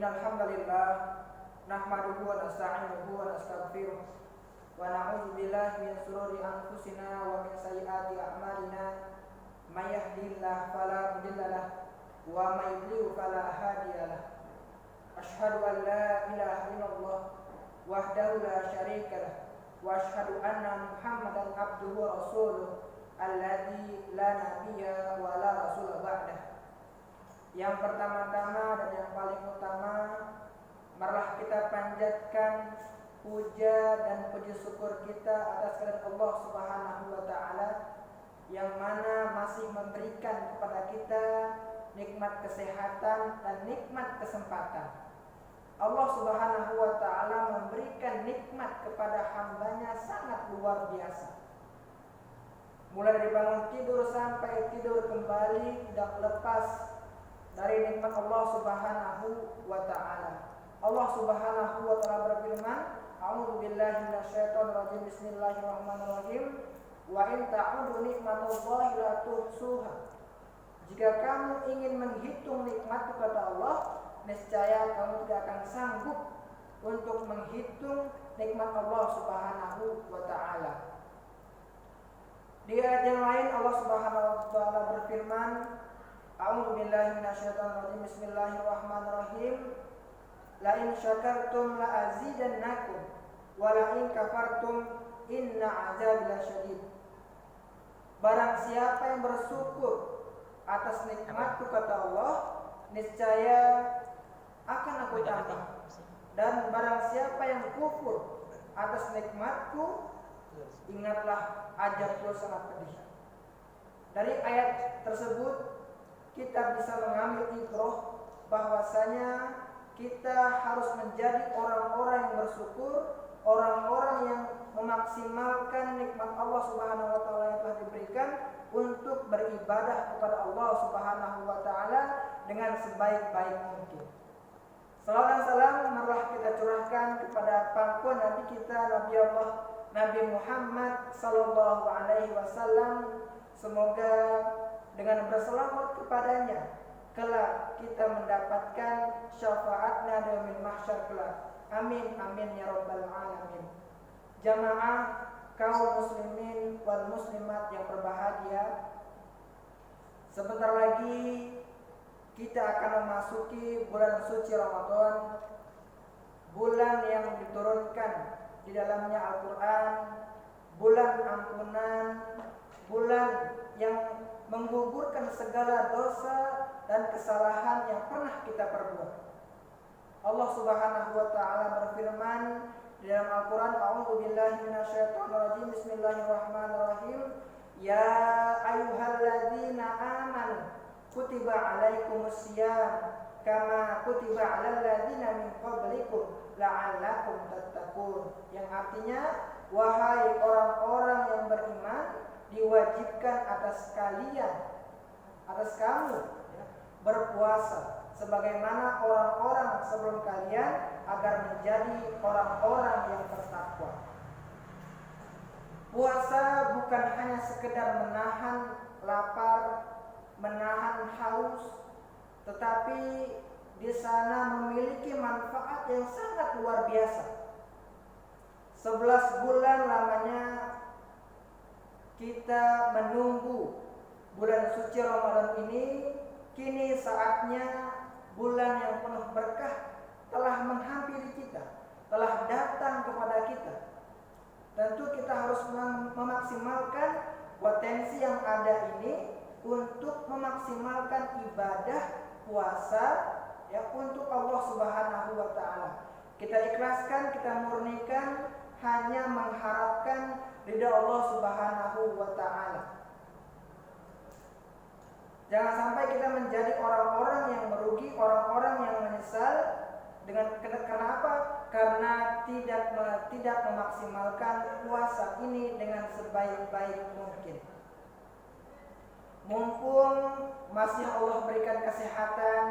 Innal hamdalillah nahmaduhu wa nasta'inuhu wa nastaghfiruh wa na'udzu billahi min shururi anfusina wa min sayyiati a'malina may yahdihillahu fala mudilla lahu wa may yudlil fala hadiya lahu. Asyhadu an la ilaha illallah wahdahu la syarika lahu wa asyhadu anna Muhammadan abduhu wa rasuluh alladzi la nabiyya wa la rasula ba'dah. Yang pertama-tama dan yang paling utama, marilah kita panjatkan puja dan puji syukur kita atas kehadirat Allah Subhanahu wa taala yang mana masih memberikan kepada kita nikmat kesehatan dan nikmat kesempatan. Allah Subhanahu wa taala memberikan nikmat kepada hambanya sangat luar biasa. Mulai dari bangun tidur sampai tidur kembali tidak lepas dari nikmat Allah Subhanahu wa taala. Allah Subhanahu wa taala berfirman, "A'udzu billahi minasyaitonir rajim. Bismillahirrahmanirrahim. Wa in ta'udu nikmatallahi la tuhsuha." Jika kamu ingin menghitung nikmat kepada Allah, niscaya kamu tidak akan sanggup untuk menghitung nikmat Allah Subhanahu wa taala. Di ayat yang lain Allah Subhanahu wa taala berfirman, A'udzu billahi minasyaitonir rajim. Bismillahirrahmanirrahim. La in syakartum la azidannakum wa la in kafartum inna 'adzabi lasyadid. Barang siapa yang bersyukur atas nikmatku kata Allah, niscaya akan aku tambah. Dan barang siapa yang kufur atas nikmatku, ingatlah azabku sangat pedih. Dari ayat tersebut kita bisa mengambil ibrah bahwasanya kita harus menjadi orang-orang yang bersyukur, orang-orang yang memaksimalkan nikmat Allah Subhanahu wa taala yang telah diberikan untuk beribadah kepada Allah Subhanahu wa taala dengan sebaik-baik mungkin. Salawat dan salam marilah kita curahkan kepada pangkuan Nabi kita, Nabi Allah Nabi Muhammad sallallahu alaihi wasallam. Semoga dengan berselawat kepadanya kelak kita mendapatkan syafaatnya di yaumil mahsyar kelak. Amin amin ya rabbal alamin. Jamaah kaum muslimin wal muslimat yang berbahagia, sebentar lagi kita akan memasuki bulan suci Ramadan, bulan yang diturunkan di dalamnya Al-Quran, bulan ampunan, bulan yang menggugurkan segala dosa dan kesalahan yang pernah kita perbuat. Allah Subhanahu wa taala berfirman di dalam Al-Qur'an, A'udzu billahi minasyaitonir rajim. Bismillahirrahmanirrahim. Ya ayyuhalladzina amanu kutiba 'alaikumusiyam kama kutiba 'alal ladzina min qablikum la'allakum tattaqun. Yang artinya, wahai orang-orang yang beriman, diwajibkan atas kalian, atas kamu ya, berpuasa sebagaimana orang-orang sebelum kalian agar menjadi orang-orang yang bertakwa. Puasa bukan hanya sekedar menahan lapar, menahan haus, tetapi di sana memiliki manfaat yang sangat luar biasa. 11 bulan lamanya kita menunggu bulan suci Ramadan ini. Kini saatnya bulan yang penuh berkah telah menghampiri kita, telah datang kepada kita. Tentu kita harus memaksimalkan potensi yang ada ini untuk memaksimalkan ibadah puasa ya untuk Allah Subhanahu wa taala. Kita ikhlaskan, kita murnikan hanya mengharapkan ridha Allah Subhanahu wa taala. Jangan sampai kita menjadi orang-orang yang merugi, orang-orang yang menyesal dengan kenapa? Karena tidak memaksimalkan puasa ini dengan sebaik-baik mungkin. Mumpung masih Allah berikan kesehatan,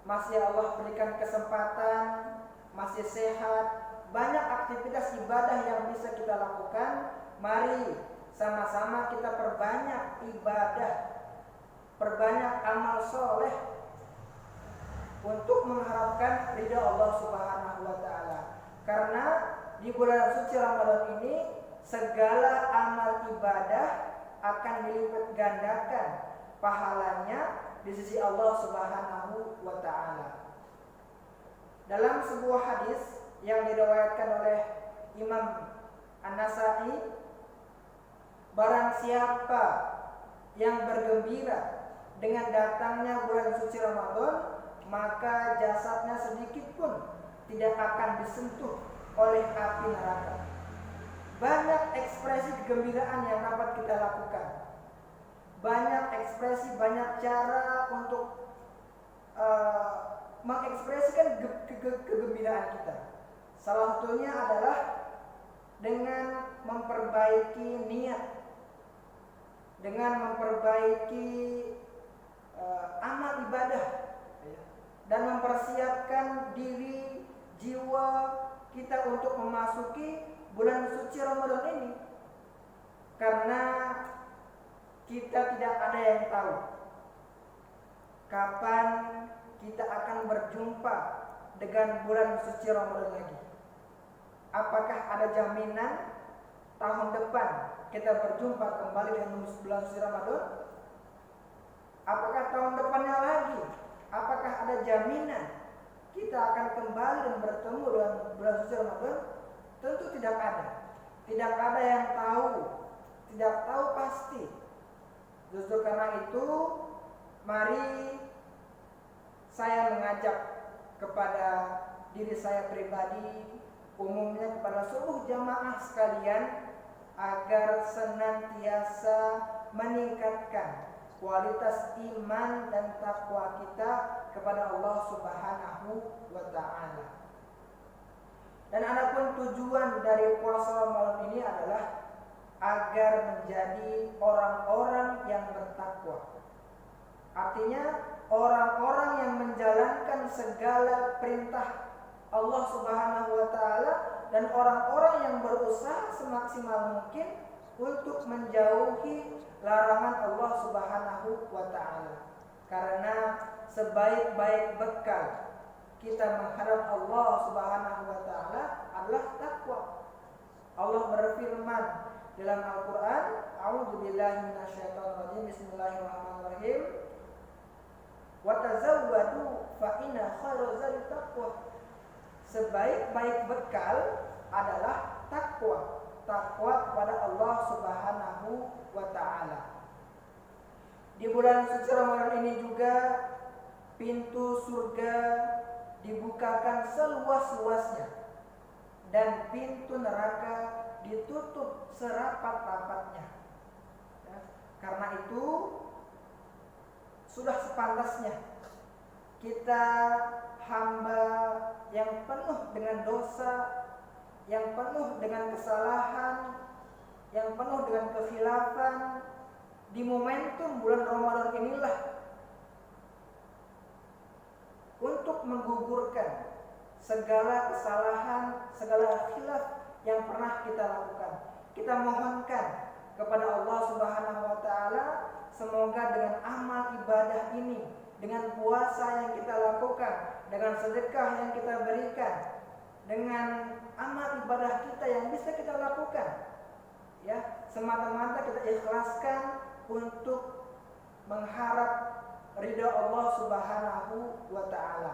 masih Allah berikan kesempatan, masih sehat, banyak aktivitas ibadah yang bisa kita lakukan. Mari sama-sama kita perbanyak ibadah, perbanyak amal soleh. untuk mengharapkan ridha Allah Subhanahu wa taala. Karena di bulan suci Ramadan ini segala amal ibadah akan dilipat gandakan pahalanya di sisi Allah Subhanahu wa taala. Dalam sebuah hadis yang diriwayatkan oleh Imam An-Nasa'i, barang siapa yang bergembira dengan datangnya bulan suci Ramadan, maka jasadnya sedikit pun tidak akan disentuh oleh api neraka. Banyak ekspresi kegembiraan yang dapat kita lakukan. Banyak ekspresi, banyak cara untuk mengekspresikan kegembiraan kita. Salah satunya adalah dengan memperbaiki niat, dengan memperbaiki amal ibadah, dan mempersiapkan diri, jiwa kita untuk memasuki bulan suci Ramadan ini. Karena kita tidak ada yang tahu kapan kita akan berjumpa dengan bulan suci Ramadan lagi. Apakah ada jaminan tahun depan kita berjumpa kembali dengan bulan suci Ramadan? Apakah tahun depannya lagi? Apakah ada jaminan kita akan kembali dan bertemu dengan bulan suci Ramadan? Tentu tidak ada. Tidak ada yang tahu. Tidak tahu pasti. Justru karena itu, mari saya mengajak kepada diri saya pribadi, umumnya kepada seluruh jamaah sekalian, agar senantiasa meningkatkan kualitas iman dan takwa kita kepada Allah Subhanahu wa taala. Dan adapun tujuan dari puasa Ramadan ini adalah agar menjadi orang-orang yang bertakwa. Artinya orang-orang yang menjalankan segala perintah Allah Subhanahu wa taala dan orang-orang yang berusaha semaksimal mungkin untuk menjauhi larangan Allah Subhanahu wa taala. Karena sebaik-baik bekal kita menghadap Allah Subhanahu wa taala adalah takwa. Allah berfirman dalam Al-Qur'an, A'udzubillahi minasyaitonirrajim, Bismillahirrahmanirrahim. Wa tazawwadu fa inna khairaz zadi taqwa. Sebaik-baik bekal adalah takwa. Takwa kepada Allah Subhanahu wa taala. Di bulan suci Ramadan ini juga pintu surga dibukakan seluas-luasnya dan pintu neraka ditutup serapat-rapatnya. Ya, karena itu sudah sepantasnya kita hamba yang penuh dengan dosa, yang penuh dengan kesalahan, yang penuh dengan kekhilafan, di momentum bulan Ramadan inilah untuk menggugurkan segala kesalahan, segala khilaf yang pernah kita lakukan. Kita mohonkan kepada Allah Subhanahu wa taala, semoga dengan amal ibadah ini, dengan puasa yang kita lakukan, dengan sedekah yang kita berikan, dengan amal ibadah kita yang bisa kita lakukan, ya, semata-mata kita ikhlaskan untuk mengharap ridha Allah Subhanahu wa taala.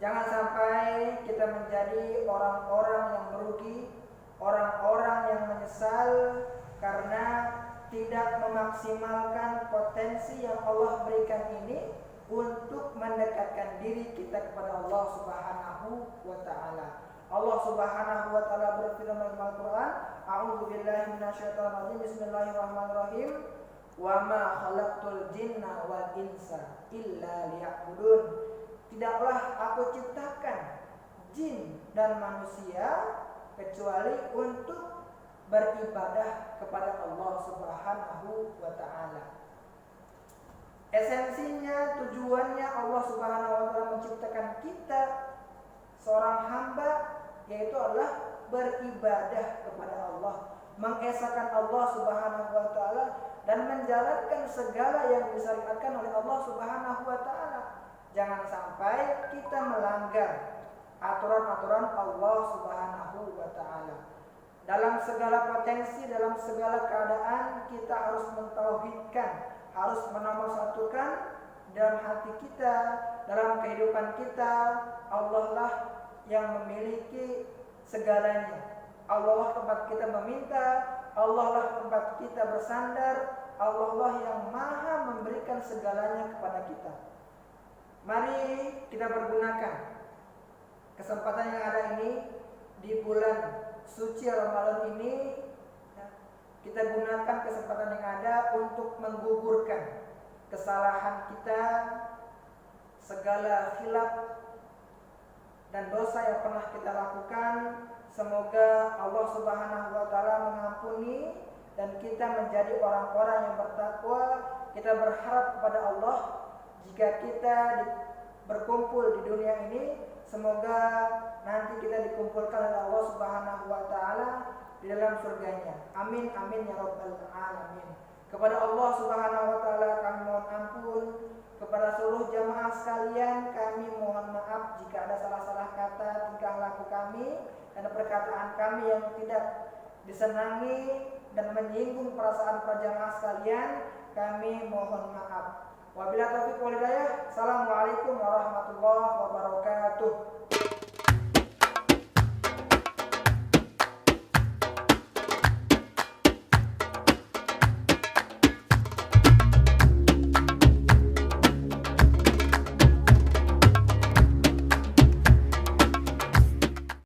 Jangan sampai kita menjadi orang-orang yang merugi, orang-orang yang menyesal karena tidak memaksimalkan potensi yang Allah berikan ini untuk mendekatkan diri kita kepada Allah Subhanahu wa taala. Allah Subhanahu wa taala berfirman dalam Al-Qur'an, A'udzubillahi minasyaitonirrajim, Bismillahirrahmanirrahim. Wa ma khalaqtul jinna wal insa illa liya'budun. Tidaklah aku ciptakan jin dan manusia kecuali untuk beribadah kepada Allah Subhanahu wa taala. Esensinya, tujuannya Allah Subhanahu wa taala menciptakan kita seorang hamba, yaitu adalah beribadah kepada Allah, mengesahkan Allah Subhanahu wa taala dan menjalankan segala yang disyariatkan oleh Allah Subhanahu wa taala. jangan sampai kita melanggar aturan-aturan Allah Subhanahu wa taala. Dalam segala potensi, dalam segala keadaan kita harus mentauhidkan, harus menomorsatukan dalam hati kita, dalam kehidupan kita, Allah lah yang memiliki segalanya. Allah lah tempat kita meminta, Allah lah tempat kita bersandar, Allah lah yang maha memberikan segalanya kepada kita. Mari kita pergunakan kesempatan yang ada ini di bulan suci Ramadan ini, kita gunakan kesempatan yang ada untuk menggugurkan kesalahan kita, segala khilaf dan dosa yang pernah kita lakukan. Semoga Allah Subhanahu wa taala mengampuni dan kita menjadi orang-orang yang bertakwa. Kita berharap kepada Allah, jika kita berkumpul di dunia ini, semoga nanti kita dikumpulkan oleh Allah Subhanahu wa taala di dalam surganya. Amin amin ya rabbal alamin. Kepada Allah Subhanahu wa taala kami mohon ampun, kepada seluruh jamaah sekalian kami mohon maaf jika ada salah-salah kata, tingkah laku kami dan perkataan kami yang tidak disenangi dan menyinggung perasaan para jamaah sekalian, kami mohon maaf. Wabillahi taufiq wal hidayah. Assalamualaikum warahmatullahi wabarakatuh.